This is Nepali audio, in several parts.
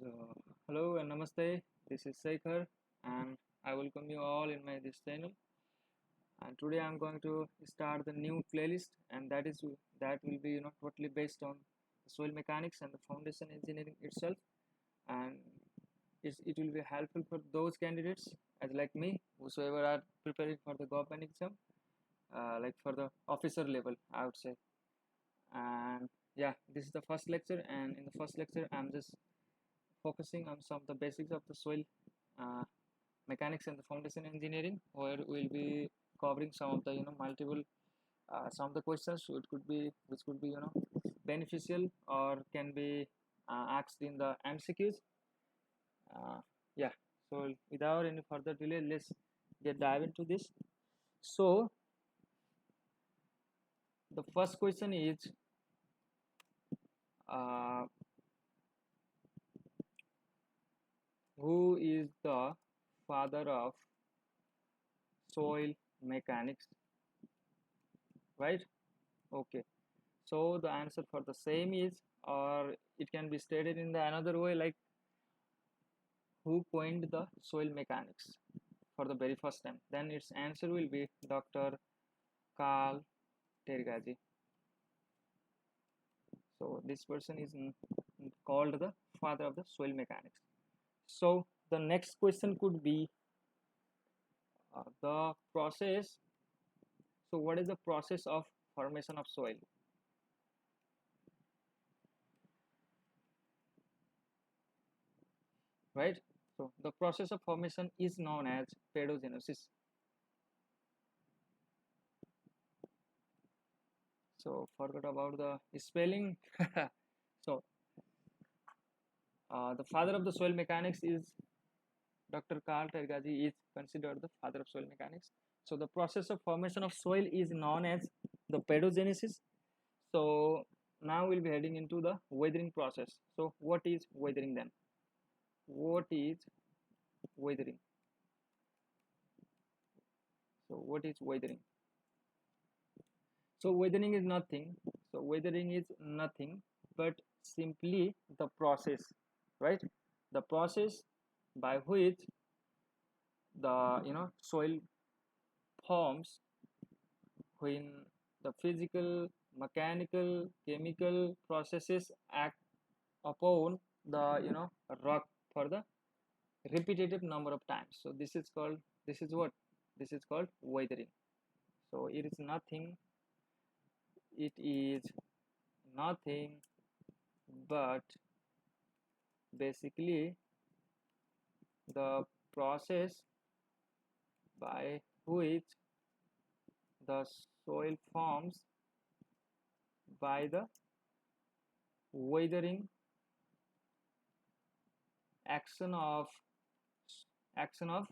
So, hello and namaste. This is Sekhar, and I welcome you all in my this channel. And today I'm going to start the new playlist, and that will be totally based on soil mechanics and the foundation engineering itself, and it will be helpful for those candidates as like me, whosoever are preparing for the government exam, like for the officer level, I would say. And yeah, this is the first lecture, and in the first lecture, I'm just focusing on some of the basics of the soil uh, mechanics and the foundation engineering, where we'll be covering some of the multiple some of the questions which could be beneficial or can be asked in the MCQs. Yeah, so without any further delay, let's get dive into this. So the first question is, uh, who is the father of soil mechanics, right? Okay, so the answer for the same is, or it can be stated in the another way, like who coined the soil mechanics for the very first time. Then its answer will be Dr. Carl Tergazi. So this person is called the father of the soil mechanics. So the next question could be the process. So what is the process of formation of soil, right? So the process of formation is known as pedogenesis. So forgot about the spelling. So the father of the soil mechanics is Dr. Carl Tergazi is considered the father of soil mechanics. So the process of formation of soil is known as the pedogenesis. So now we'll be heading into the weathering process. So what is weathering then? What is weathering? So what is weathering? So weathering is nothing. So weathering is nothing but simply the process, right? The process by which the soil forms when the physical, mechanical, chemical processes act upon the rock for the repetitive number of times. So this is called weathering. So it is nothing but basically the process by which the soil forms by the weathering action of action of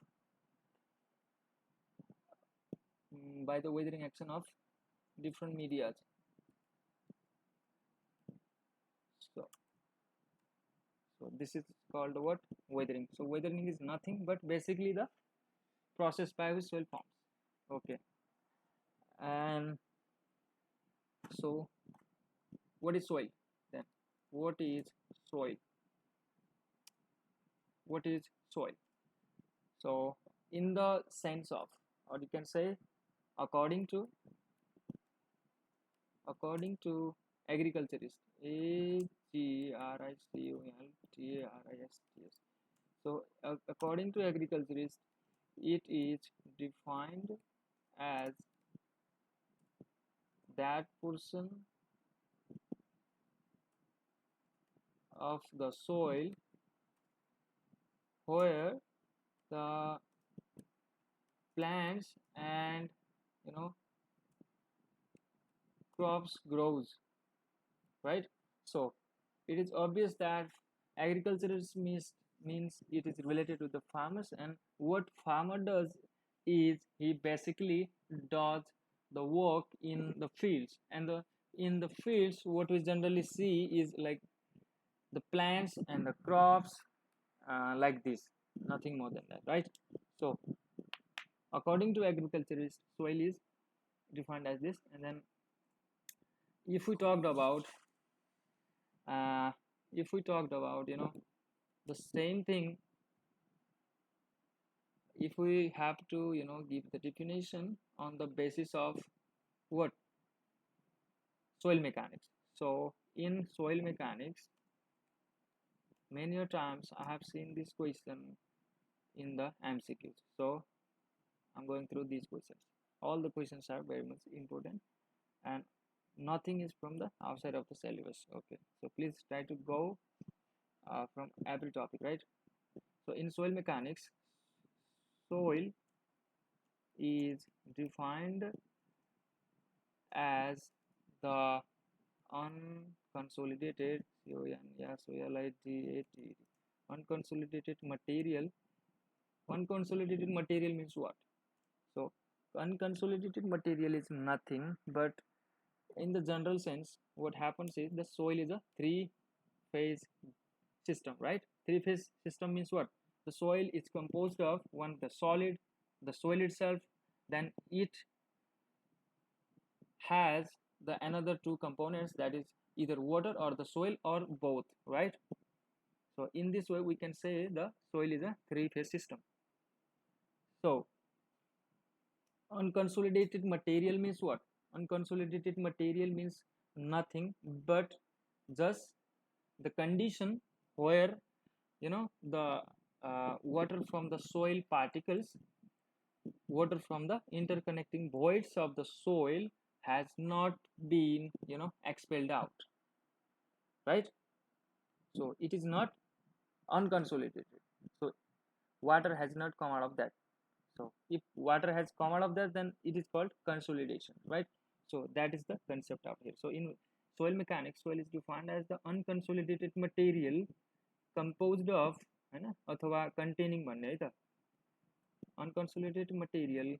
by the weathering action of different media. So, so this is called what? Weathering. So weathering is nothing but basically the process by which soil forms. Okay. And so what is soil then? What is soil? What is soil? So in the sense of, or you can say according to agriculturist, Agriculturist. So according to agriculturist, it is defined as that portion of the soil where the plants and you know crops grows, right? So it is obvious that agriculturist means it is related to the farmers, and what farmer does is he basically does the work in the fields, and the in the fields what we generally see is like the plants and the crops, like this, nothing more than that, right? So according to agriculturist, soil is defined as this. And then if we talked about uh, if we talked about the same thing, if we have to give the definition on the basis of what? Soil mechanics. So in soil mechanics, many times I have seen this question in the MCQs. So I'm going through these questions. All the questions are very much important, and nothing is from the outside of the syllabus. Okay, so please try to go from every topic, right? So in soil mechanics, soil is defined as the unconsolidated unconsolidated material. Unconsolidated material means what? So unconsolidated material is nothing but, in the general sense, what happens is the soil is a three-phase system, right? Three-phase system means what? The soil is composed of one, the solid, the soil itself, then it has the another two components, that is either water or the soil or both, right? So in this way we can say the soil is a three-phase system. So unconsolidated material means what? Unconsolidated material means nothing but just the condition where the water from the soil particles, water from the interconnecting voids of the soil has not been expelled out, right? So it is not unconsolidated. So water has not come out of that. So if water has come out of that, then it is called consolidation, right? So that is the concept out here. So in soil mechanics, soil is defined as the unconsolidated material composed of अथवा containing भन्ने है त, unconsolidated material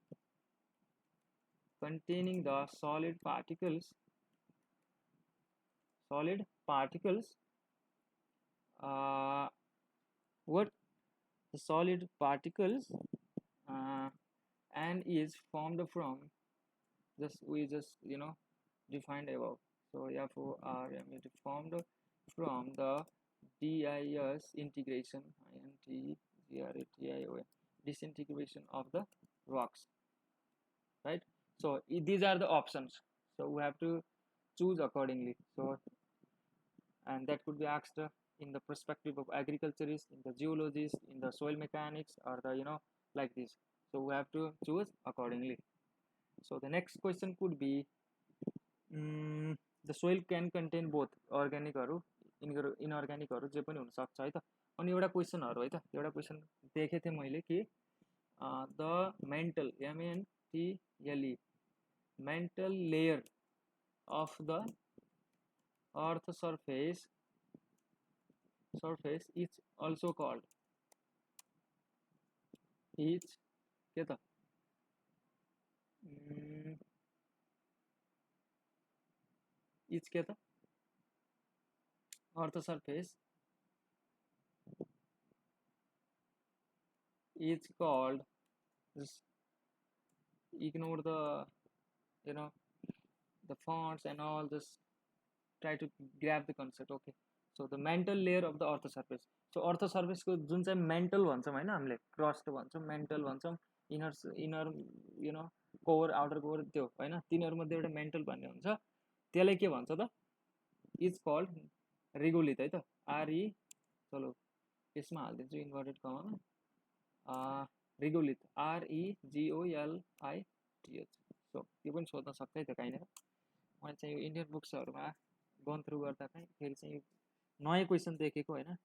containing the solid particles what the solid particles and is formed from, we just defined above. So FORM is formed from the disintegration disintegration of the rocks, right? So these are the options, so we have to choose accordingly. So, and that could be asked in the perspective of agriculturist, in the geologist, in the soil mechanics, or the like this. So we have to choose accordingly. So the next question could be, the soil can contain both organic or inorganic or जे पनि हुन सक्छ है त. अनि एउटा क्वेशनहरु है त, एउटा क्वेशन देखे थिए मैले कि the mantle, MANTLE, mantle layer of the earth surface is also called is के त is के त earth surface is called, just ignore the the fonts and all, just try to grab the concept. Okay, so the mantle layer of the earth surface. So earth surface को जुन चाहिँ mantle भन्छौं हैन, हामीले crust भन्छौं, mantle भन्छौं, inner core, outer core, त्यो हैन, तिनीहरु मध्ये एउटा mantle भन्ने हुन्छ, त्यसलाई के भन्छ त? is called regolith है त, RE, चलो यसमा हाल्दिन्छु इन्भर्टेड कमामा, regolith, REGOLITH. सो यो पनि सोध्न सक्छ है त कहीँनिर. मैले चाहिँ यो इन्डियन बुक्सहरुमा गन थ्रु गर्दा चाहिँ फेरि चाहिँ नयाँ क्वेशन देखेको हैन,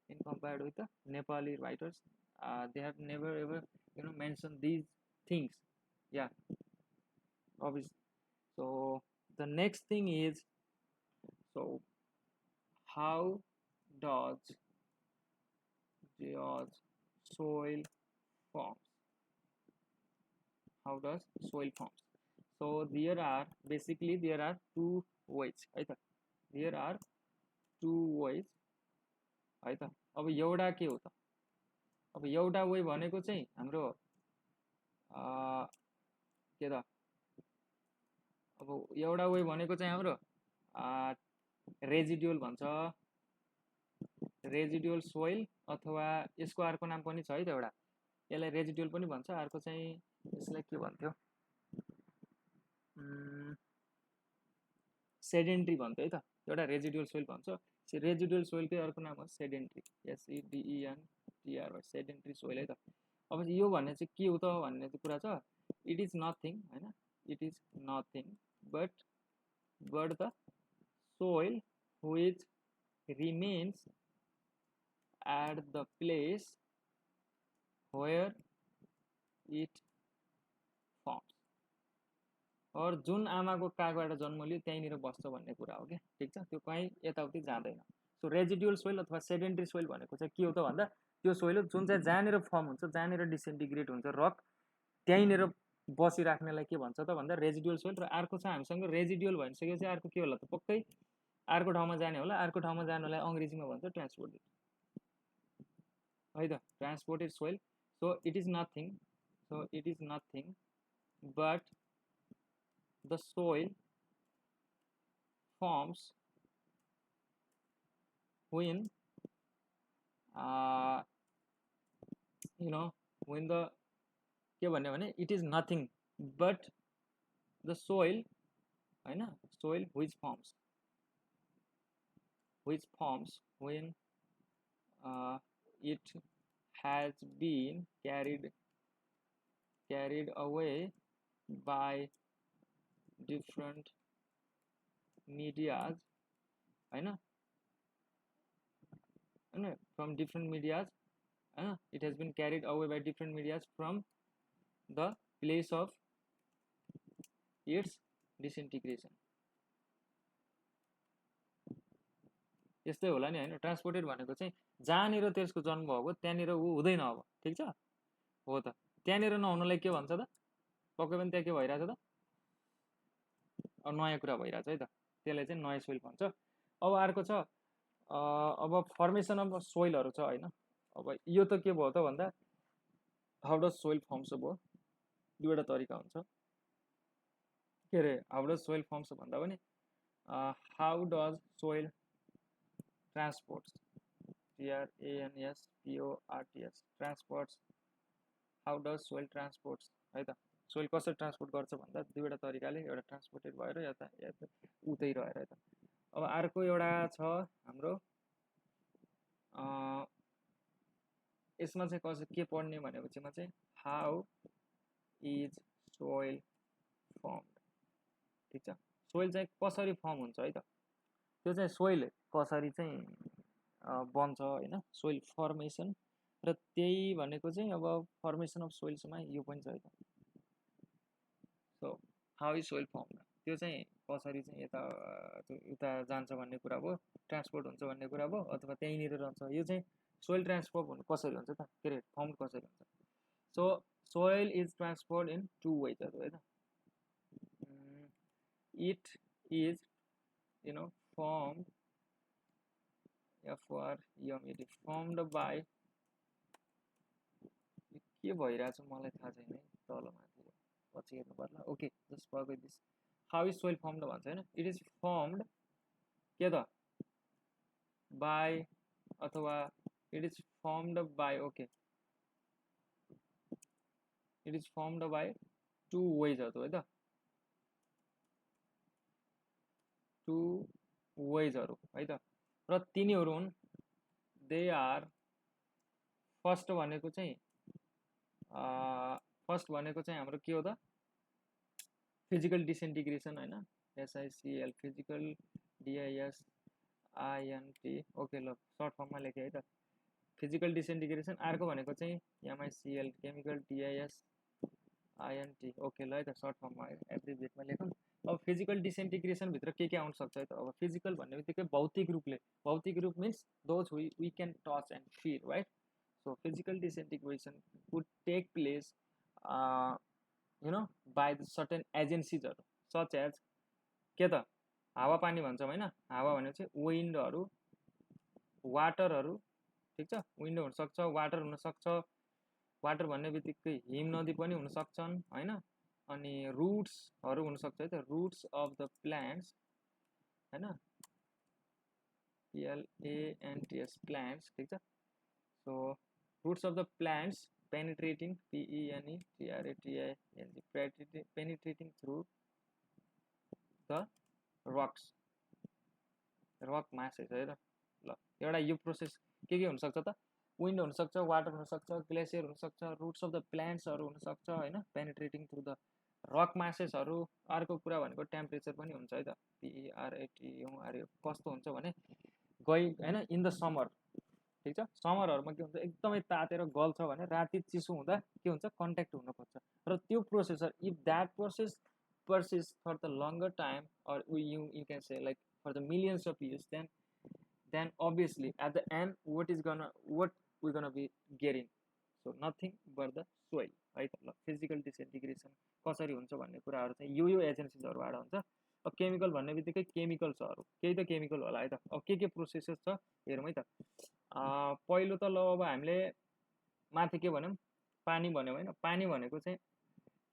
in compared with the Nepali writers, they have never ever mentioned these things. Yeah, obviously. So the next thing is, so how does soil forms? How does soil forms? So there are two ways है त, there are two ways है त. अब एउटा के हो त, अब एउटा वे भनेको चाहिँ हाम्रो के त, अब एउटा वे भनेको चाहिँ हाम्रो रेजिडुअल भन्छ, रेजिडुअल सोइल अथवा यसको अर्को नाम पनि छ है त एउटा, यसलाई रेजिडुअल पनि भन्छ, अर्को चाहिँ यसलाई के भन्थ्यो, सेडेन्ट्री भन्थ्यो है त, एउटा रेजिडुअल सोइल भन्छ, रेजिडुअल सोइलकै अर्को नाम हो सेडेन्ट्री, SEDENTRY, सेडेन्ट्री सोइल है त। अब यो भन्ने चाहिँ के हो त भन्ने कुरा छ, इट इज नथिङ हैन, it is nothing but the soil which remains at the place where it forms, और जुन आमाको काखबाट जन्म लियो त्यहीँनिर बस्छ भन्ने कुरा हो क्या, ठिक छ, त्यो कहीँ यताउति जाँदैन। सो रेजिडुअल सोइल अथवा सेडेन्ट्री सोइल भनेको चाहिँ के हो त भन्दा त्यो सोइल हो जुन चाहिँ जहाँनिर फर्म हुन्छ, जहाँनिर डिसेन्टिग्रेट हुन्छ रक, त्यहीँनिर बसिराख्नेलाई के भन्छ त भन्दा रेजिडुअल सोइल। र अर्को छ हामीसँग रेजिडुअल भनिसकेपछि अर्को के होला त, पक्कै अर्को ठाउँमा जाने होला, अर्को ठाउँमा जानुलाई अङ्ग्रेजीमा भन्छ ट्रान्सपोर्टेड है त, transported soil. So it is nothing but the soil forms when when the के भन्ने भने it is nothing but the soil हैन, soil which forms when it has been carried away by different medias हैन, from different medias, it has been carried away by different medias from the place of its disintegration। यस्तै होला नि हैन, ट्रान्सपोर्टेड भनेको चाहिँ जहाँनिर त्यसको जन्म भएको त्यहाँनिर ऊ हुँदैन अब, ठिक छ हो त, त्यहाँनिर नहुनलाई के भन्छ त, पक्कै पनि त्यहाँ के भइरहेछ त, अब नयाँ कुरा भइरहेछ है त, त्यसलाई चाहिँ नयाँ सोइल भन्छ। अब अर्को छ अब फर्मेसन अफ सोइलहरू छ हैन। अब यो त के भयो त भन्दा हाउ डज सोइल फर्म्स भयो, दुईवटा तरिका हुन्छ, के अरे हाउ डज सोइल फर्म्स भन्दा पनि how does soil transports, TRANSPORTS transports, how does soil transports है त, सोइल कसरी ट्रान्सपोर्ट गर्छ भन्दा दुईवटा तरिकाले, एउटा ट्रान्सपोर्टेड भएर यता उतै रहेर है त। अब अर्को एउटा छ हाम्रो यसमा चाहिँ कसरी के पढ्ने भनेपछि चाहिँ हाउ इज सोइल फर्म्ड, ठिक छ, सोइल चाहिँ कसरी फर्म हुन्छ है त, त्यो चाहिँ सोइल कसरी चाहिँ बन्छ हैन, सोइल फर्मेसन। र त्यही भनेको चाहिँ अब फर्मेसन अफ सोइल्समा यो पनि छ है त। So how is soil formed, त्यो चाहिँ कसरी चाहिँ उता जान्छ भन्ने कुरा भयो, ट्रान्सपोर्ट हुन्छ भन्ने कुरा भयो, अथवा त्यहीँनिर रहन्छ, यो चाहिँ सोइल ट्रान्सपोर्ट कसरी हुन्छ त, के अरे फर्म कसरी हुन्छ। So soil is transport in two वेजहरू है त, it is formed formed by, के भइरहेछ मलाई थाहा छैन है, तल माथि पछि हेर्नु पर्ला, okay just forget this. How is soil formed भन्छ हैन, इट इज फर्म्ड के त बाई, अथवा it is formed by, okay it is formed by two वेजहरू है त, टू वेजहरू है त, र तिनीहरू हुन् दे आर, फर्स्ट भनेको चाहिँ हाम्रो के हो त, फिजिकल डिसेन्टिग्रेसन हैन, SICL फिजिकल DISINT, ओके ल सर्ट फर्ममा लेखेँ है त, फिजिकल डिसेन्टिग्रेसन। अर्को भनेको चाहिँ MICL केमिकल DISINT, ओके ल है त सर्ट फर्ममा एब्रिभिएटमा लेखौँ। अब फिजिकल डिसेन्टिग्रेसन भित्र के आउन सक्छ है त, अब फिजिकल भन्ने बित्तिकै भौतिक रूप means those we can touch and feel right. So physical disintegration could take place by the certain एजेन्सिजहरू सच एज के त हावापानी भन्छौँ होइन, हावा भनेपछि विन्डहरू, वाटरहरू, ठिक छ, विन्ड हुनसक्छ, वाटर हुनसक्छ, वाटर भन्ने बित्तिकै हिम नदी पनि हुन सक्छन् हैन, अनि रुट्सहरू हुनसक्छ है त, रुट्स अफ द प्लान्ट्स हैन, plants plants ठिक छ so roots of the plants penetrating penetrating through the rocks rock masses है र ल एउटा यो प्रोसेस के हुन सक्छ त विन्ड हुन सक्छ वाटर हुन सक्छ ग्लेसियर हुन सक्छ रुट्स अफ द प्लान्ट्सहरु हुन सक्छ हैन पेनिट्रेटिङ थ्रु द रक मासेसहरु अर्को कुरा भनेको टेम्परेचर पनि हुन्छ है त PERATURE कस्तो हुन्छ भने गई हैन इन द समर ठीक छ समरहरुमा के हुन्छ एकदमै तातेर गल्छ भने राति चिसो हुँदा के हुन्छ कन्ट्याक्ट हुन खोज्छ र त्यो processor if that process persists for the longer time or you can say like for the millions of years then obviously at the end what we're gonna be getting so nothing but the soil है त ल फिजिकल डिसइन्टिग्रेसन कसरी हुन्छ भन्ने कुराहरु चाहिँ यो एजेन्सीजहरुबाट हुन्छ अब केमिकल भन्ने बित्तिकै केमिकल्सहरु केही त केमिकल होला है त अब के प्रोसेसेस छ हेरौँ है त पहिलो त ल अब हामीले माथि के भन्यौं पानी भन्यौं हैन पानी भनेको चाहिँ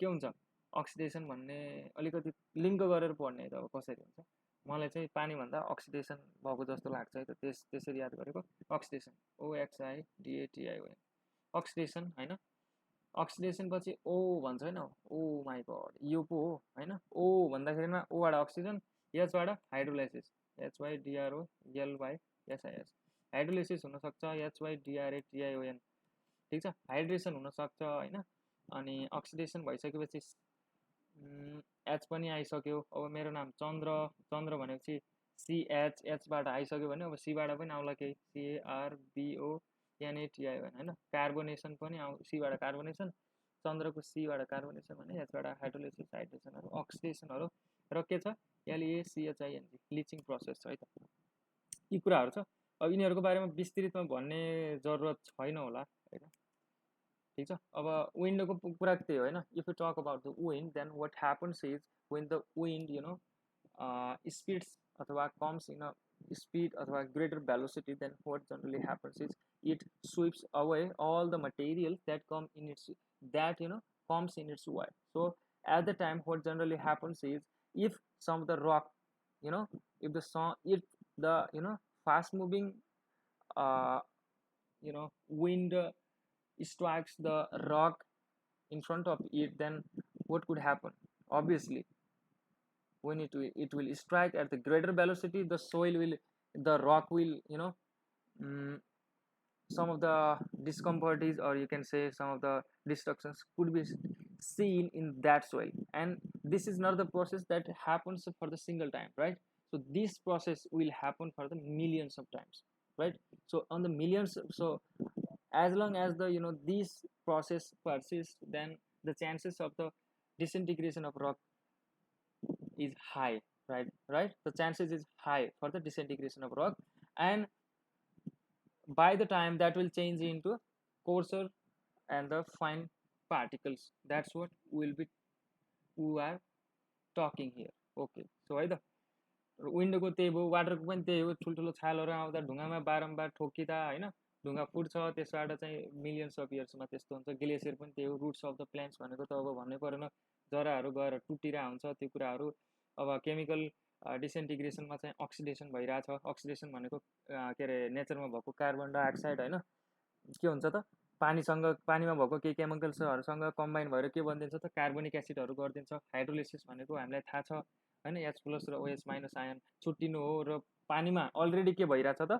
के हुन्छ अक्सिडेसन भन्ने अलिकति लिंक गरेर पढ्ने है त अब कसरी हुन्छ मलाई चाहिँ पानी भन्दा अक्सिडेसन भएको जस्तो लाग्छ है त त्यसरी याद गरेको अक्सिडेसन OXIDATION अक्सिडेसन हैन अक्सिडेसन पछि O भन्छ हैन ओ माय गॉड यो पो हो हैन O भन्दाखेरिमा O बाट अक्सिजन H बाट हाइड्रोलाइसिस HYDROLYSIS हाइड्रोलाइसिस हुन सक्छ HYDRATION ठीक छ हाइड्रेसन हुन सक्छ हैन अनि अक्सिडेसन भइसकेपछि H पनि आइसक्यो अब मेरो नाम चन्द्र चन्द्र भनेपछि CH H बाट आइसक्यो भने अब C बाट पनि आउला केही CARBONATION हैन कार्बोनेसन पनि आउ C बाट कार्बोनेसन चन्द्रको C बाट कार्बोनेसन भने H बाट हाइड्रोलाइसिस हाइड्रेसनहरु अक्सिडेसनहरु र के छ LEACHING लिचिङ प्रोसेस छ है त यी कुराहरु छ अब यिनीहरुको बारेमा विस्तृतमा भन्ने जरुरत छैन होला हैन ठीक छ अब विन्डको कुरा त्यही हो हैन if you talk about the wind then what happens is when the wind you know speeds अथवा कम्स इन अ speed अथवा greater velocity then what generally happens is it sweeps away all the materials that come in its comes in its way so at the time what generally happens is if some of the rock if the fast moving uh, wind strikes the rock in front of it then what could happen obviously when it will strike at the greater velocity the rock will some of the discomforts or you can say some of the destructions could be seen in that soil and this is not the process that happens for the single time right so this process will happen for the millions of times right so on the millions so as long as the this process persists then the chances of the disintegration of rock is high right the chances is high for the disintegration of rock and by the time that will change into coarser and the fine particles that's what we are talking here okay so है त विन्डको त्यही भयो वाटरको पनि त्यही हो ठुलठुलो छालहरु आउँदा ढुङ्गामा बारम्बार ठोकिदा हैन ढुङ्गा फुट्छ त्यसबाट चाहिँ मिलियन्स अफ इयर्समा त्यस्तो हुन्छ ग्लेसियर पनि त्यही हो रुट्स अफ द प्लान्ट्स भनेको त अब भन्नै परेन जराहरु गएर टुटिरा हुन्छ त्यो कुराहरु अब केमिकल डिसइन्टिग्रेसनमा चाहिँ अक्सिडेसन भइराछ अक्सिडेसन भनेको के रे नेचरमा भएको कार्बन डाइअक्साइड हैन के हुन्छ त पानीमा भएको केही केमिकल्सहरुसँग कम्बाइन भएर के बनिन्छ त कार्बोनिक एसिडहरु गर्दिन्छ हाइड्रोलाइसिस भनेको हामीलाई थाहा छ हैन H+ र OH- आयन छुट्टिनु हो र पानीमा अलरेडी के भइराछ त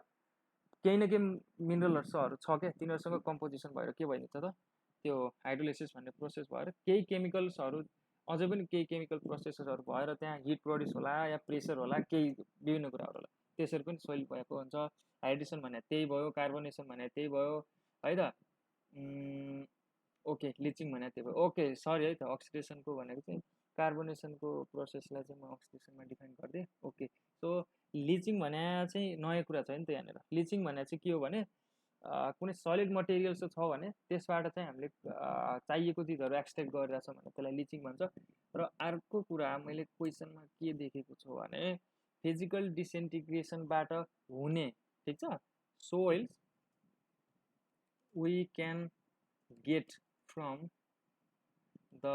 केही न केही मिनरलहरु छ के तिनीहरुसँग कम्पोजिसन भएर के भइन्छ त त्यो हाइड्रोलाइसिस भन्ने प्रोसेस भएर केही केमिकल्सहरु अझै पनि केही केमिकल प्रोसेसहरु भएर त्यहाँ हिट प्रोड्युस होला या प्रेसर होला केही विभिन्न कुराहरु होला त्यसरी पनि सोइल भएको हुन्छ हाइड्रेसन भने त्यही भयो कार्बोनेसन भने त्यही भयो है त ओके लिचिङ भने त्यही भयो ओके सरी है त अक्सिडेसनको भनेको चाहिँ कार्बोनेसनको प्रोसेसलाई चाहिँ म अक्सिडेसनमा डिफाइन गर्दै ओके सो लिचिङ भने चाहिँ नयाँ कुरा छ नि त यहाँनिर लिचिङ भने चाहिँ के हो भने कुनै सलिड मटेरियल्स छ भने त्यसबाट चाहिँ हामीले चाहिएको चिजहरु एक्सट्र्याक्ट गरिरहेछ भने त्यसलाई लिचिङ भन्छ र अर्को कुरा मैले क्वेशनमा के देखेको छु भने फिजिकल डिसइन्टिग्रेसनबाट हुने ठीक छ soils we can get from the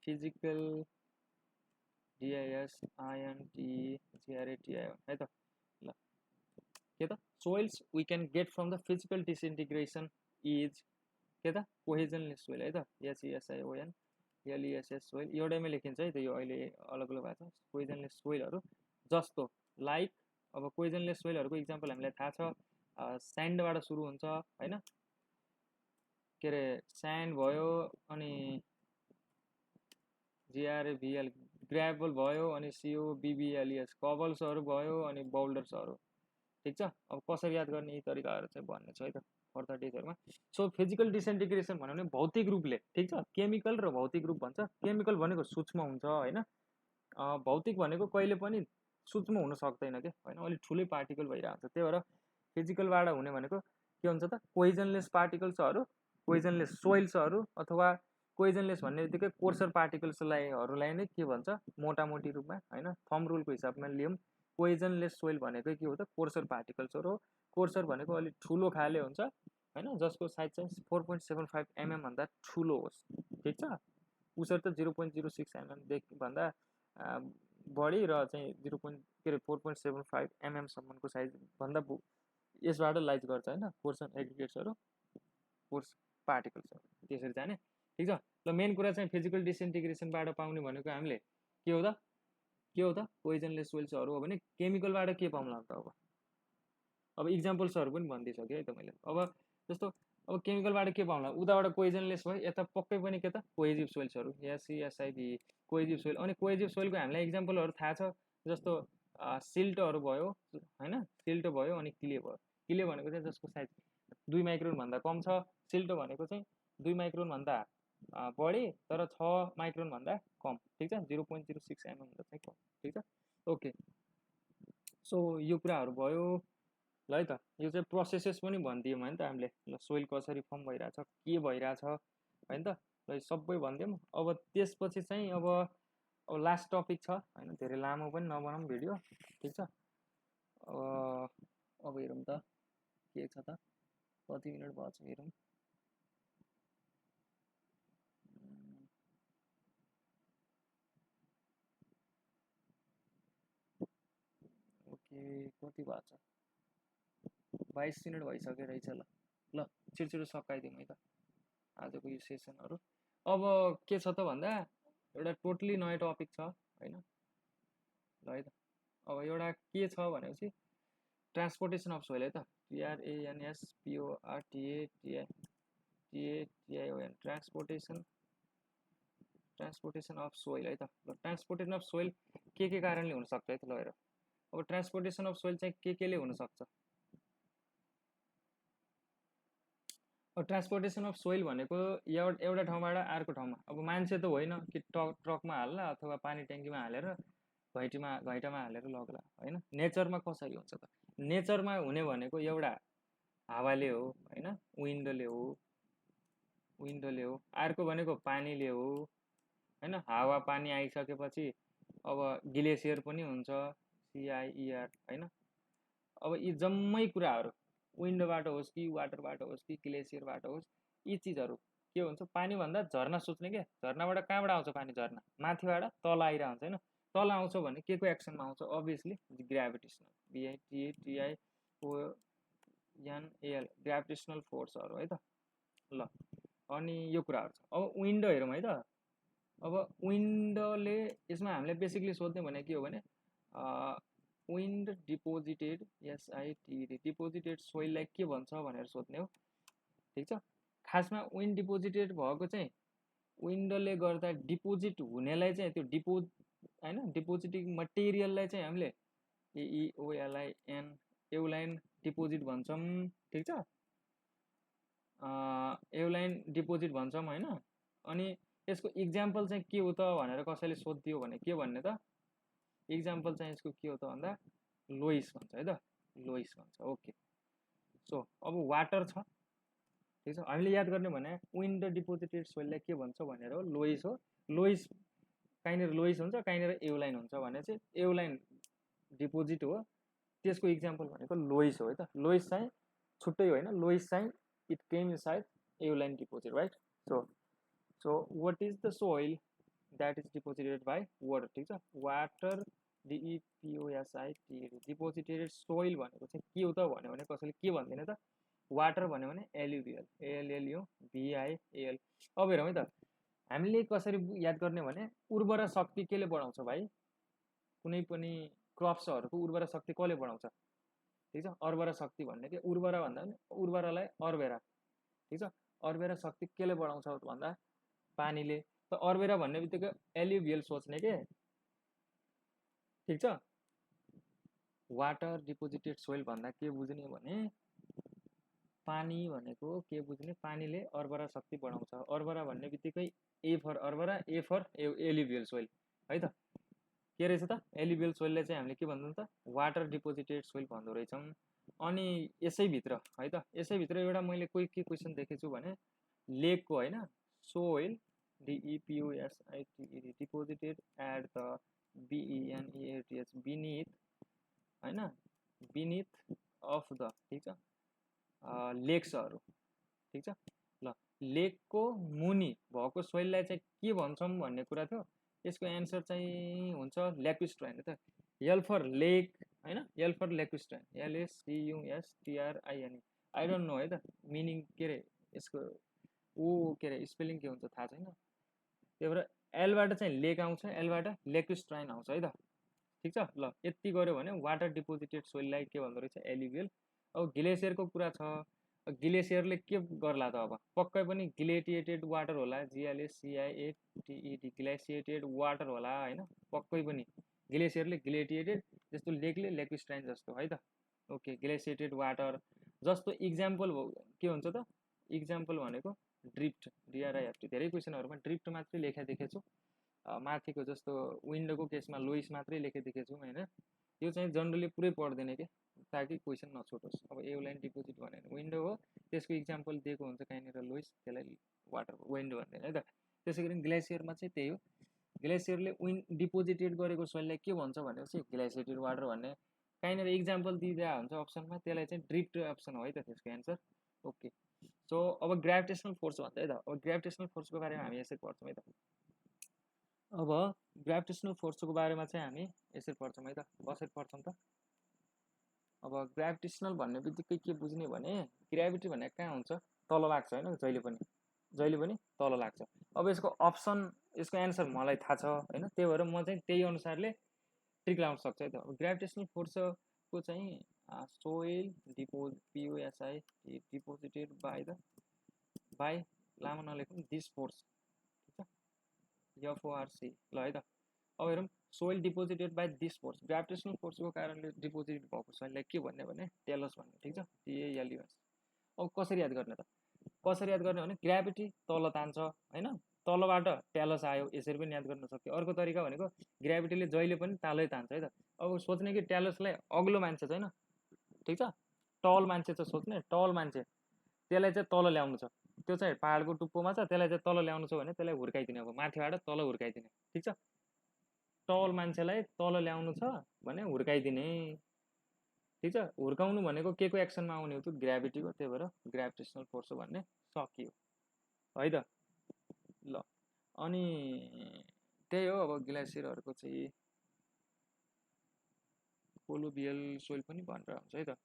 physical DISINTGRATION है त ल के त soils we can get from the physical disintegration is के त कोहेजनलेस सोइल है त एसइएसआइओएन एलइएसएस सोइल एउटैमै लेखिन्छ है त यो अहिले अलग अलग भएको छ कोहेजनलेस सोइलहरू जस्तो लाइक अब कोहेजनलेस सोइलहरूको इक्जाम्पल हामीलाई थाहा छ स्यान्डबाट सुरु हुन्छ होइन के अरे स्यान्ड भयो अनि जिआरएभिएल ग्राभल भयो अनि सिओबिबिएलइएस कबल्सहरू भयो अनि बोल्डर्सहरू ठिक छ अब कसरी याद गर्ने यी तरिकाहरू चाहिँ भन्ने छ है त फर्दर डेजहरूमा सो फिजिकल डिसइन्टिग्रेसन भन्यो भने भौतिक रूपले ठिक छ केमिकल र भौतिक रूप भन्छ केमिकल भनेको सूक्ष्म हुन्छ होइन भौतिक भनेको कहिले पनि सूक्ष्म हुन सक्दैन क्या होइन अलिक ठुलै पार्टिकल भइरहेको छ त्यही भएर फिजिकलबाट हुने भनेको के हुन्छ त कोइजनलेस पार्टिकल्सहरू कोइजनलेस सोइल्सहरू अथवा कोइजनलेस भन्ने बित्तिकै कोर्सर पार्टिकल्सहरूलाई नै के भन्छ मोटामोटी रूपमा होइन थम रुलको हिसाबमा लियौँ कोइजनलेस सोइल भनेको के हो त कोर्सर पार्टिकल्सहरू हो कोर्सर भनेको अलिक ठुलो खाले हुन्छ होइन जसको साइज चाहिँ 4.75 mm भन्दा ठुलो होस् ठिक छ उसर त 0.06 mm भन्दा बढी र चाहिँ 4.75 mm सम्मको साइज भन्दा यसबाट लाइज गर्छ होइन कोर्सन एग्रिगेट्सहरू कोर्स पार्टिकल्सहरू त्यसरी जाने ठिक छ ल मेन कुरा चाहिँ फिजिकल डिसइन्टिग्रेसनबाट पाउने भनेको हामीले के हो त कोइजनलेस सोइल्सहरू हो भने केमिकलबाट के पाउँला त अब इक्जाम्पल्सहरू पनि भनिदिइसकेँ है त मैले अब जस्तो अब केमिकलबाट के पाउँला उताबाट कोइजनलेस भयो यता पक्कै पनि के त कोहेजिभ सोइल्सहरू एससिएसआइभी कोहेजिभ सोइल अनि कोहेजिभ सोइलको हामीलाई इक्जाम्पलहरू थाहा छ जस्तो सिल्टहरू भयो होइन सिल्ट भयो अनि किले भनेको चाहिँ जसको साइज 2 माइक्रोनभन्दा कम छ सिल्टो भनेको चाहिँ 2 माइक्रोनभन्दा बढी तर 6 माइक्रोनभन्दा कम ठिक छ 0.06 mm भन्दा चाहिँ कम ठिक छ ओके सो यो कुराहरू भयो ल है त यो चाहिँ प्रोसेसेस पनि भनिदियौँ होइन त हामीले ल सोइल कसरी फर्म भइरहेछ के भइरहेछ होइन त ल सबै भनिदियौँ अब त्यसपछि चाहिँ अब लास्ट टपिक छ होइन धेरै लामो पनि नबनाऊँ भिडियो ठिक छ अब हेरौँ त के छ त कति मिनट भयो छ हेरौँ ओके कति भएको छ 22 मिनट भइसक्यो रहेछ ल छिटो सकाइदिउँ है त आजको यो सेसनहरू अब के छ त भन्दा एउटा टोटली नयाँ टपिक छ होइन ल है त अब एउटा के छ भनेपछि ट्रान्सपोर्टेसन अफ सोइल है त TRANSPORTATION ट्रान्सपोर्टेसन अफ सोइल है त ल ट्रान्सपोर्टेसन अफ सोइल के कारणले हुनसक्छ है त ल हेर अब ट्रान्सपोर्टेसन अफ सोइल चाहिँ केले हुनसक्छ अब ट्रान्सपोर्टेसन अफ सोइल भनेको एउटा ठाउँबाट अर्को ठाउँमा अब मान्छे त होइन कि ट्रकमा हाल्ला अथवा पानी ट्याङ्कीमा हालेर घैटामा हालेर लग्ला होइन नेचरमा कसरी हुन्छ त नेचरमा हुने भनेको एउटा हावाले हो होइन विन्डले हो अर्को भनेको पानीले हो होइन हावा पानी आइसकेपछि अब ग्लेसियर पनि हुन्छ CIER होइन अब यी जम्मै कुराहरू विन्डबाट होस् कि वाटरबाट होस् कि ग्लेसियरबाट होस् यी चिजहरू के हुन्छ पानीभन्दा झर्ना सोच्ने क्या झर्नाबाट कहाँबाट आउँछ पानी झर्ना माथिबाट तल आइरहेको हुन्छ होइन तल आउँछ भने के को एक्सनमा आउँछ अभियसली ग्राभिटेसनल BITATIONAL ग्राभिटेसनल फोर्सहरू है त ल अनि यो कुराहरू छ अब विन्ड हेरौँ है त अब विन्डले यसमा हामीले बेसिकली सोध्ने भने के हो भने विन्ड डिपोजिटेड SITD डिपोजिटेड सोइललाई के भन्छ भनेर सोध्ने हो ठिक छ खासमा विन्ड डिपोजिटेड भएको चाहिँ विन्डले गर्दा डिपोजिट हुनेलाई चाहिँ त्यो होइन डिपोजिटिङ मटेरियललाई चाहिँ हामीले एउलाइन डिपोजिट भन्छौँ ठिक छ एउलाइन डिपोजिट भन्छौँ होइन अनि यसको इक्जाम्पल चाहिँ के हो त भनेर कसैले सोधिदियो भने के भन्ने त इक्जाम्पल चाहिँ यसको के हो त भन्दा लोइस भन्छ है त लोइस भन्छ ओके सो अब वाटर छ ठिक छ हामीले याद गर्ने भने विन्ड डिपोजिटेड सोइललाई के भन्छ भनेर हो लोइस कहीँनिर लोइस हुन्छ कहीँनिर एउलाइन हुन्छ भने चाहिँ एउलाइन डिपोजिट हो त्यसको इक्जाम्पल भनेको लोइस हो है त लोइस चाहिँ छुट्टै होइन लोइस चाहिँ it came inside aeolian deposit right so what is the soil that is deposited by water ठीक छ वाटर डिइपिओएसआइटी डिपोजिटेड सोइल भनेको चाहिँ के हो त भन्यो भने कसैले के भन्दैन त वाटर भन्यो भने एलुभियल एएलएलयु भिआइएल। अब हेरौँ है त हामीले कसरी याद गर्ने भने उर्वरा शक्ति केले बढाउँछ भाइ कुनै पनि क्रप्सहरूको उर्वरा शक्ति कसले बढाउँछ ठिक छ अर्वरा शक्ति भन्ने के उर्वरा भन्दा पनि उर्वरालाई अर्वेरा ठिक छ अर्वेरा शक्ति केले बढाउँछ भन्दा पानीले त अर्वेरा भन्ने बित्तिकै एलुभियल सोच्ने के ठिक छ वाटर डिपोजिटेड सोइल भन्दा के बुझ्ने भने पानी भनेको के बुझ्ने पानीले अर्वरा शक्ति बढाउँछ अर्वरा भन्ने बित्तिकै ए फर अर्वरा ए फर एलुभियल सोइल है त के रहेछ त एलुभियल सोइललाई चाहिँ हामीले के भन्छौँ त वाटर डिपोजिटेड सोइल भन्दो रहेछौँ। अनि यसैभित्र है त यसैभित्र एउटा मैले के क्वेसन देखेको छु भने लेकको होइन soil डिइपिओएसआइटी deposited at the बिइएनइएटिएच beneath होइन बिनिथ अफ द ठिक छ लेक्सहरू ठिक छ ल लेकको मुनि भएको सोइललाई चाहिँ के भन्छौँ भन्ने कुरा थियो। यसको एन्सर चाहिँ हुन्छ ल्याक्विस्ट्राइन त एल फर लेक होइन L for ल्याक्विस्ट्राइन एलएससियुएसटिआरआइएनई I don't know है त मिनिङ के अरे यसको के अरे स्पेलिङ के हुन्छ थाहा छैन त्यही भएर एलबाट चाहिँ लेक आउँछ एलबाट ल्याक्विस्ट्राइन आउँछ है त ठिक छ ल यति गऱ्यो भने वाटर डिपोजिटेड सोइललाई के भन्दो रहेछ एलुभियल। अब ग्लेसियरको कुरा छ ग्लेसियरले के गर्ला त अब पक्कै पनि ग्लेटिएटेड वाटर होला जिएलएसिआइएटिइडी ग्लेसिएटेड वाटर होला होइन पक्कै पनि ग्लेसियरले ग्लेटिएटेड जस्तो लेकले ल्याक्विस्ट्राइन जस्तो है त ओके ग्लेसिएटेड वाटर जस्तो इक्जाम्पल के हुन्छ त इक्जाम्पल भनेको ड्रिफ्ट डिआरआइएफटी धेरै क्वेसनहरूमा ड्रिफ्ट मात्रै लेखा देखेको छु माथिको जस्तो विन्डोको केसमा लोइस मात्रै लेखे देखेको छु होइन यो चाहिँ जनरली पुरै पढ्दैन के ताकि क्वेसन नछुटोस्। अब ए लाइन डिपोजिट भन्यो भने विन्डो हो त्यसको इक्जाम्पल दिएको हुन्छ कहीँनिर लोइस त्यसलाई वाटर विन्डो भन्दैन है त त्यसै गरी ग्लेसियरमा चाहिँ त्यही हो ग्लेसियरले डिपोजिटेड गरेको सोइललाई के भन्छ भनेपछि ग्लेसिएटेड वाटर भन्ने कहीँनिर इक्जाम्पल दिइदिएको हुन्छ अप्सनमा त्यसलाई चाहिँ ड्रिफ्ट अप्सन हो है त त्यसको एन्सर ओके। सो अब ग्राभिटेसनल फोर्स भन्छ है त अब ग्राभिटेसनल फोर्सको बारेमा हामी यसरी पढ्छौँ है त अब ग्राभिटेसनल फोर्सको बारेमा चाहिँ हामी यसरी पढ्छौँ है त कसरी पढ्छौँ त अब ग्राभिटेसनल भन्ने बित्तिकै के बुझ्ने भने ग्राभिटी भने कहाँ हुन्छ तल लाग्छ होइन जहिले पनि तल लाग्छ। अब यसको अप्सन यसको एन्सर मलाई थाहा छ होइन त्यही भएर म चाहिँ त्यही अनुसारले ट्रिक लाउन सक्छु है त। अब ग्राभिटेसनल फोर्सको चाहिँ सोइल पिओएसआई डिपोजिटेड बाई लामो नलेखौँ दिस फोर्स ठिक छ एफओआरसी ल है त। अब हेरौँ soil deposited by this force gravitational फोर्सको कारणले डिपोजिट भएको सोइललाई के भन्ने भने टेलस भन्ने ठिक छ टिएएलयुएस। अब कसरी याद गर्ने त कसरी याद गर्ने भने ग्राभिटी तल तान्छ होइन तलबाट ट्यालस आयो यसरी पनि याद गर्न सक्यो। अर्को तरिका भनेको ग्राभिटीले जहिले पनि तालै तान्छ है त। अब सोच्ने कि ट्यालसलाई अग्लो मान्छे छैन ठिक छ टल मान्छे छ सोच्ने टल मान्छे त्यसलाई चाहिँ तल ल्याउनु छ त्यो चाहिँ पहाडको टुप्पोमा छ त्यसलाई चाहिँ तल ल्याउनु छ भने त्यसलाई हुर्काइदिने अब माथिबाट तल हुर्काइदिने ठिक छ टल मान्छेलाई तल ल्याउनु छ भने हुर्काइदिने ठिक छ हुर्काउनु भनेको के को एक्सनमा आउने हो त ग्राभिटीको त्यही भएर ग्राभिटेसनल फोर्स भन्ने सकियो है त ल। अनि त्यही हो अब ग्लेसियरहरूको चाहिँ पोलुभियल सोइल पनि भनेर हुन्छ है त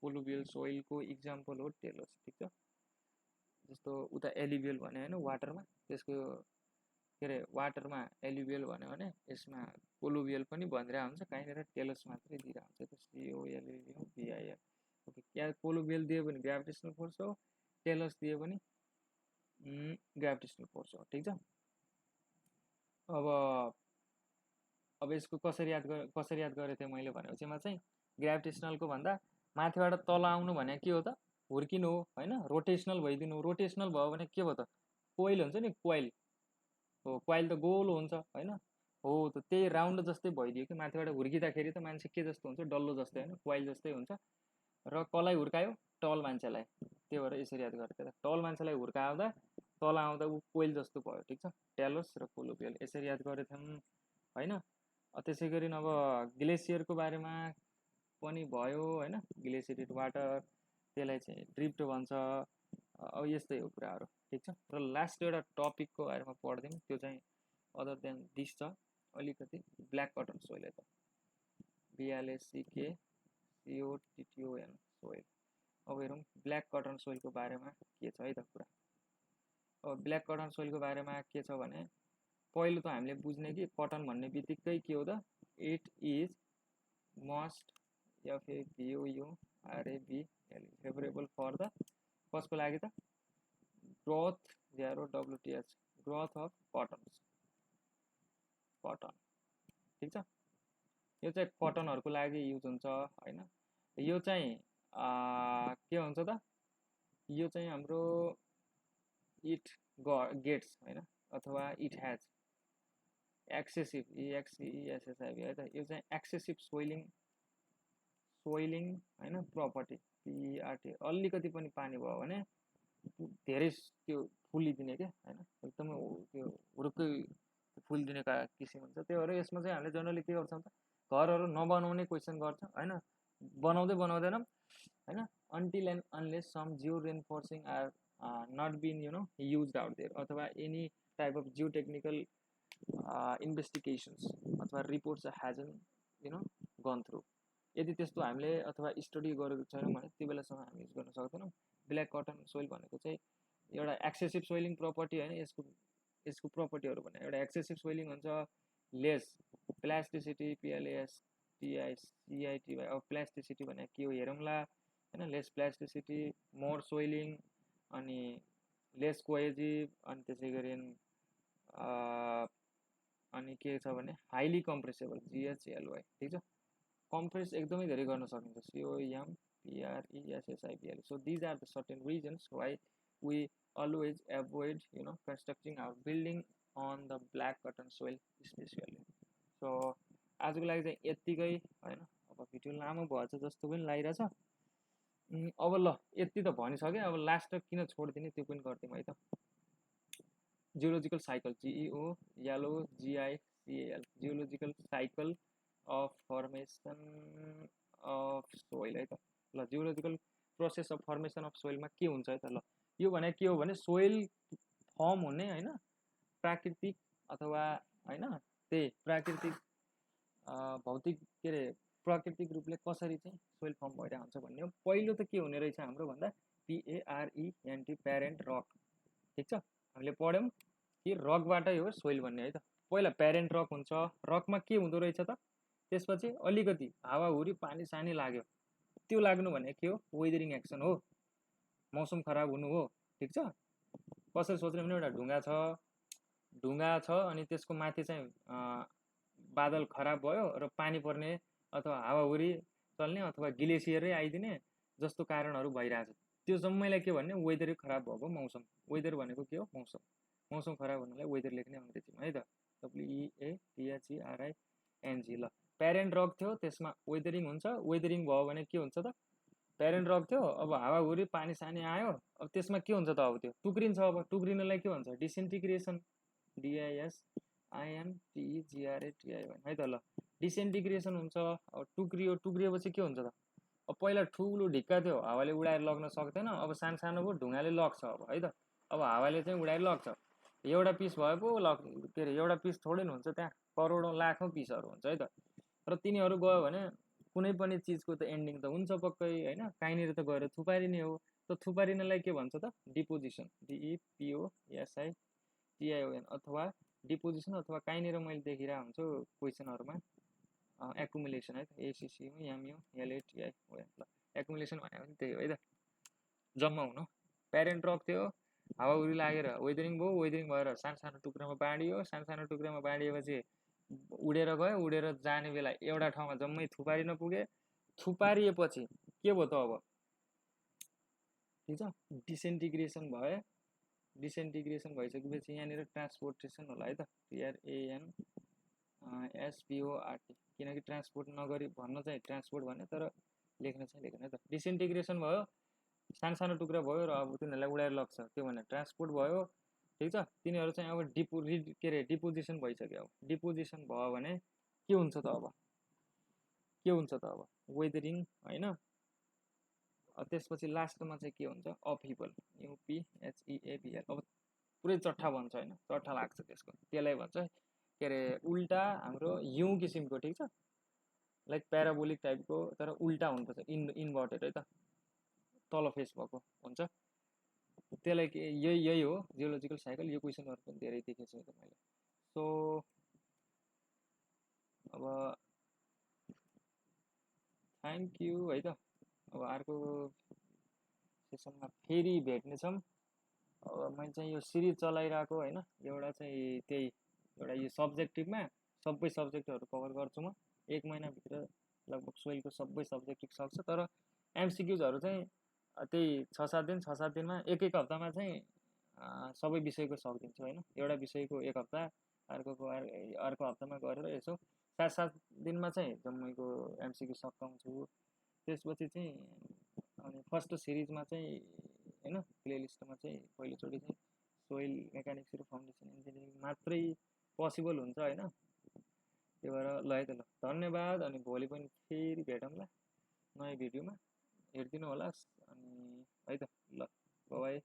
पोलुभियल सोइलको इक्जाम्पल हो टेलस ठिक छ जस्तो उता एलुभियल भन्यो होइन वाटरमा त्यसको के अरे वाटरमा एलुभियल भन्यो भने यसमा पोलुभियल पनि भनिरहेको हुन्छ कहीँनिर टेलस मात्रै दिइरहेको हुन्छ सिओएलएलयु भिआइएल ओके क्या पोलुभियल दियो भने ग्राभिटेसनल फोर्स हो टेलस दियो भने ग्राभिटेसनल फोर्स हो ठिक छ। अब यसको कसरी याद गरेको थिएँ मैले भनेपछि चाहिँ ग्राभिटेसनलको भन्दा माथिबाट तल आउनु भने के हो त हुर्किनु हो होइन रोटेसनल भइदिनु रोटेसनल भयो भने के भयो त कोइल हुन्छ नि कोइल हो कोइल त गोलो हुन्छ होइन हो त त्यही राउन्ड जस्तै भइदियो कि माथिबाट हुर्किँदाखेरि त मान्छे के जस्तो हुन्छ डल्लो जस्तै होइन कोइल जस्तै हुन्छ र कसलाई हुर्कायो टल मान्छेलाई त्यही भएर यसरी याद गरेको थिएँ टल मान्छेलाई हुर्काउँदा तल आउँदा ऊ कोइल जस्तो भयो ठिक छ टेलस र पोलुभियल यसरी याद गरेको थियौँ होइन। त्यसै गरी अब ग्लेसियरको बारेमा पनि भयो होइन ग्लेसिएटेड वाटर त्यसलाई चाहिँ ड्रिफ्ट भन्छ अब यस्तै हो कुराहरू ठिक छ। र लास्ट एउटा टपिकको बारेमा पढ्दिउँ त्यो चाहिँ अदर देन दिस छ अलिकति ब्ल्याक कटन सोइल त BLACKCOTTON सोइल। अब हेरौँ ब्ल्याक कटन सोइलको बारेमा के छ है त कुरा। अब ब्ल्याक कटन सोइलको बारेमा के छ भने पहिलो त हामीले बुझ्ने कि कटन भन्ने बित्तिकै के हो त, it is must FABURABL favourable for the कसको लागि त, growth GROWTH growth of cottons, cotton. ठिक छ, यो चाहिँ कटनहरूको लागि युज हुन्छ हैन। यो चाहिँ के हुन्छ त, यो चाहिँ हाम्रो इट गेट्स हैन, अथवा इट हैज एक्सेसिभ EXCESSIV है त, यो चाहिँ एक्सेसिभ सोइलिङ हैन प्रपर्टी PRT। अलिकति पनि पानी भयो भने धेरै त्यो फुलिदिने के हैन, एकदमै त्यो हुरुक्कै फुलिदिने किसिम हुन्छ। त्यही भएर यसमा चाहिँ हामीले जनरली के गर्छौँ त, घरहरू नबनाउने क्वेसन गर्छ हैन, बनाउँदैनौँ हैन, until and unless some geo reinforcing are not been used out there, अथवा any type of geo technical investigations अथवा रिपोर्ट्स हैजन गन थ्रु। यदि त्यस्तो हामीले अथवा स्टडी गरेको छैनौँ भने त्यो बेलासम्म हामी युज गर्न सक्दैनौँ। ब्ल्याक कटन सोइल भनेको चाहिँ एउटा एक्सेसिभ सोइलिङ प्रपर्टी हैन, यसको प्रपर्टीहरू भने एउटा एक्सेसिभ सोइलिङ हुन्छ, लेस प्लास्टिसिटी PLASTICITY। अब प्लास्टिसिटी भने के हो हेरौँला हैन, लेस प्लास्टिसिटी, मोर सोइलिङ, अनि लेस कोहेजिभ, अनि त्यसै गरी अनि के छ भने हाइली कम्प्रेसेबल GHLY। ठिक छ, कम्प्रेस एकदमै धेरै गर्न सकिन्छ COMPRESSIBL। So these are the certain reasons why we always avoid constructing our building on the black cotton soil especially। So आजको लागि चाहिँ यतिकै हैन, अब भिडियो लामो भएछ जस्तो पनि लागिरहेछ। अब ल यति त भनिसकेँ, अब लास्ट किन छोडिदिने त्यो पनि गरिदिउँ है त। Geological cycle GEOLOGICAL geological cycle of formation of soil है त। ल geological process of formation of सोइलमा के हुन्छ है त। ल यो भने के हो भने सोइल फर्म हुने हैन, प्राकृतिक अथवा हैन त्यही प्राकृतिक भौतिक के अरे प्राकृतिक रूपले कसरी चाहिँ सोइल फर्म भइरहेको हुन्छ भन्ने हो। पहिलो त के हुने रहेछ हाम्रो भन्दा PARENT प्यारेन्ट रक। ठिक छ, हामीले पढ्यौँ कि रकबाटै हो सोइल भन्ने है त। पहिला प्यारेन्ट रक हुन्छ, रकमा के हुँदो रहेछ त, त्यसपछि अलिकति हावाहुरी पानी सानी लाग्यो, त्यो लाग्नु भने के हो, वेदरिङ एक्सन हो, मौसम खराब हुनु हो। ठिक छ, कसरी सोच्ने भने एउटा ढुङ्गा छ अनि त्यसको माथि चाहिँ बादल खराब भयो र पानी पर्ने अथवा हावाहुरी चल्ने अथवा ग्लेसियरै आइदिने जस्तो कारणहरू भइरहेछ। त्यो जम्मैलाई के भन्ने, वेदर खराब भएको मौसम। वेदर भनेको के हो, मौसम खराब हुनुलाई वेदर लेख्ने अङ्ग्रेजीमा है त, WEATHERING। ल प्यारेन्ट रक थियो, त्यसमा वेदरिङ हुन्छ, वेदरिङ भयो भने के हुन्छ त, प्यारेन्ट रक थियो, अब हावाहुरी पानी सानी आयो, अब त्यसमा के हुन्छ त, अब त्यो टुक्रिन्छ। अब टुक्रिनलाई के भन्छ, डिसेन्टिग्रेसन DISINTEGRATION है त। ल डिसेन्टिग्रेसन हुन्छ, अब टुक्रिएपछि के हुन्छ त, अब पहिला ठुलो ढिक्का थियो, हावाले उडाएर लग्न सक्दैन, अब सानो सानो भयो ढुङ्गाले लग्छ अब है त। अब हावाले चाहिँ उडाएर लग्छ, एउटा पिस भयो पो के अरे एउटा पिस थोरै हुन्छ, त्यहाँ करोडौँ लाखौँ पिसहरू हुन्छ है त। र तिनीहरू गयो भने कुनै पनि चिजको त एन्डिङ त हुन्छ पक्कै हैन, काहीँनिर त गएर थुपारिने हो। त थुपारिनलाई के भन्छ त, डिपोजिसन DEPOSITION अथवा डिपोजिसन, अथवा काहीँनिर मैले देखिरहेको हुन्छु क्वेसनहरूमा एकुमुलेसन है त, ACCUMULATION। ल एकुमुलेसन भनेको पनि त्यही हो है त, जम्मा हुनु। प्यारेन्ट रक थियो, हावाहुरी लागेर वेदरिङ भयो, वेदरिङ भएर सानो सानो टुक्रामा बाँडियो, सानो सानो टुक्रामा बाँडिएपछि उडेर गयो, उडेर जाने बेला एउटा ठाउँमा जम्मै थुपारिन पुगे, थुपारिएपछि के भयो त, अब ठिक छ डिसेन्टिग्रेसन भयो। डिसेन्टिग्रेसन भइसकेपछि यहाँनिर ट्रान्सपोर्टेसन होला है त, TRANSPORT, किनकि ट्रान्सपोर्ट नगरी भन्न चाहिँ ट्रान्सपोर्ट भने तर लेख्न चाहिँ लेख्न है त। डिसेन्टिग्रेसन भयो, सानो सानो टुक्रा भयो र अब तिनीहरूलाई उडाएर लग्छ, त्यो भने ट्रान्सपोर्ट भयो। ठिक छ, तिनीहरू चाहिँ अब डिपोजिसन भइसक्यो। अब डिपोजिसन भयो भने के हुन्छ त, अब वेदरिङ हैन। त्यसपछि लास्टमा चाहिँ के हुन्छ, अपहिबल UPHEABL। अब पुरै चट्टा भन्छ हैन, चट्टा लाग्छ त्यसको, त्यसलाई भन्छ के अरे उल्टा हाम्रो हिउँ किसिमको। ठिक छ, लाइक प्याराबोलिक टाइपको तर उल्टा हुनुपर्छ, इन्भर्टेड है त, तल फेस भएको हुन्छ। त्यसलाई यही हो जियोलोजिकल साइकल। यो क्वेसनहरू पनि धेरै देखेको छु मैले। सो अब थ्याङ्क यू है त। अब अर्को सेसनमा फेरि भेट्नेछौँ। अब मैले चाहिँ यो सिरिज चलाइरहेको होइन, एउटा चाहिँ त्यही एउटा यो सब्जेक्टिभमा सबै सब्जेक्टहरू कभर गर्छु म। 1 महिनाभित्र लगभग सोइलको सबै सब्जेक्ट सक्छ। तर एमसिक्युजहरू चाहिँ त्यही 6-7 दिन 6-7 दिनमा एक हप्तामा चाहिँ सबै विषयको सकिदिन्छु होइन। एउटा विषयको 1 हप्ता, अर्को हप्तामा गरेर यसो 7-7 दिनमा चाहिँ जम्मैको एमसिक्यू सकाउँछु। त्यसपछि चाहिँ अनि फर्स्ट सिरिजमा चाहिँ होइन प्लेलिस्टमा चाहिँ पहिलोचोटि चाहिँ सोइल मेकानिक्स र फाउन्डेसन इन्जिनियरिङ मात्रै पोसिबल हुन्छ होइन। त्यही भएर ल है त, ल धन्यवाद। अनि भोलि पनि फेरि भेटौँला नयाँ भिडियोमा, हेरिदिनु होला। अनि है त, ल बाई।